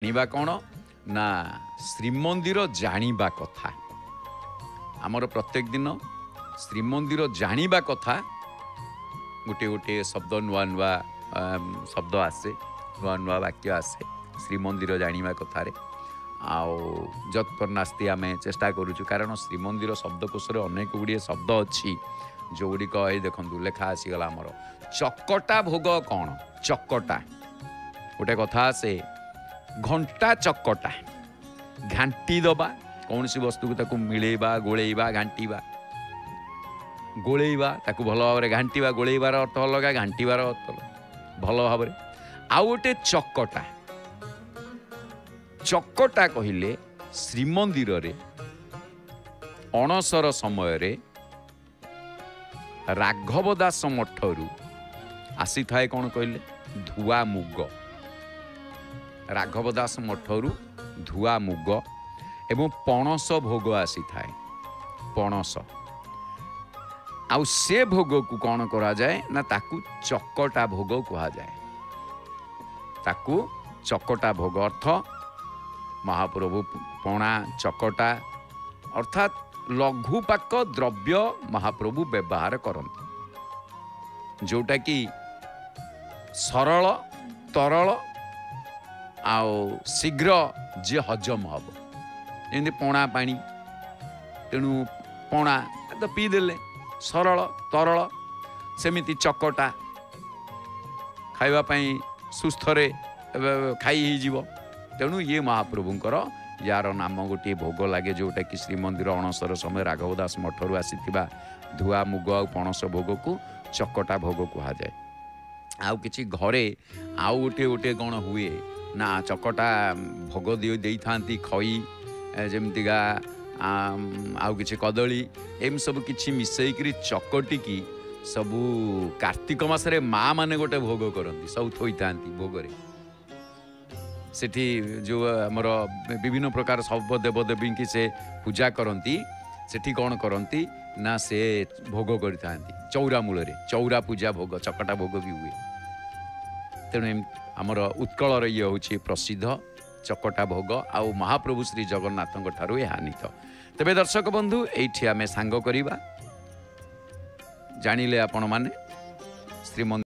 जानिबा कौन ना श्रीमंदिर जानिबा कथा आमर प्रत्येक दिन श्रीमंदिर जानिबा कथा गोटे गोटे शब्द नुआ नुआ शब्द आसे नुआ नुआ वाक्य आसे श्रीमंदिर जानिबा कथा रे आउ जत्पन्नास्ति आम चेष्टा करुचु कारण श्रीमंदिर शब्दकोश अनेक गुड़िए शब्द अच्छी जो गुड़िक ये देखु लेखा आसीगला आमर चकटा भोग कौन चकटा गोटे कथा आसे घंटा चकटा घांटी दबा कौन सी वस्तु को ताकू मिलेबा गोलेबा घांटीबा गोलेबा ताकू भल भाव में घांटीबा गोलेबार अर्थ अलग घांटीबार अर्थ भल भाव में आउ गोटे चकटा चकटा कहले श्रीमंदिर रे अणसर समय रे राघव दास मठरू आसी थाए कौन कहले धुआ मुग राघव दास मठरू धुआ मुग एवं पणस भोग आसी थाए पणस आउ से भोग को कौन करा जाए ना ताकू चकटा भोग कहा जाए ताकू चकटा भोग अर्थ महाप्रभु पणा चकटा अर्थात लघुपाक द्रव्य महाप्रभु व्यवहार करते जोटा कि सरल तरल आउ शीघ्र जे हजम हम जमी पणा पानी तेणु पणा तो पीदेले सरल तरल सेमिति चकटा खाइबापी सुस्थरे खाई हो तेणु ये महाप्रभुंकर यार नाम गोटे भोग लगे जोटा कि श्रीमंदिर अणसर समय राघवदास मठरू आसीथिबा धुआ मुग आ पणस भोग को चकटा भोग कहा जाए आउ किछि घरे आउ गोटे गोटे कौन हुए ना चकटा भोग दे थांती खई जमतीगा आउ किछि कदली एम सब किछि मिसईकरी चकटिकी सबू कार्तिक मासरे माँ माने गोटे भोग करती सब थोई थांती भोगरे सेठी जो आमर विभिन्न प्रकार सब देवदेवी की से पूजा करती सेठी कौन करती ना से भोग करता चौरा मूल चौरा पूजा भोग चकटा भोग भी हुए तेणु आमर उत्कल ये हूँ प्रसिद्ध चकटा भोग आउ महाप्रभु श्री जगन्नाथ ठारू हानित तेबे दर्शक बंधु ये आम सांग करवा जानिले आपण माने श्रीमंदिर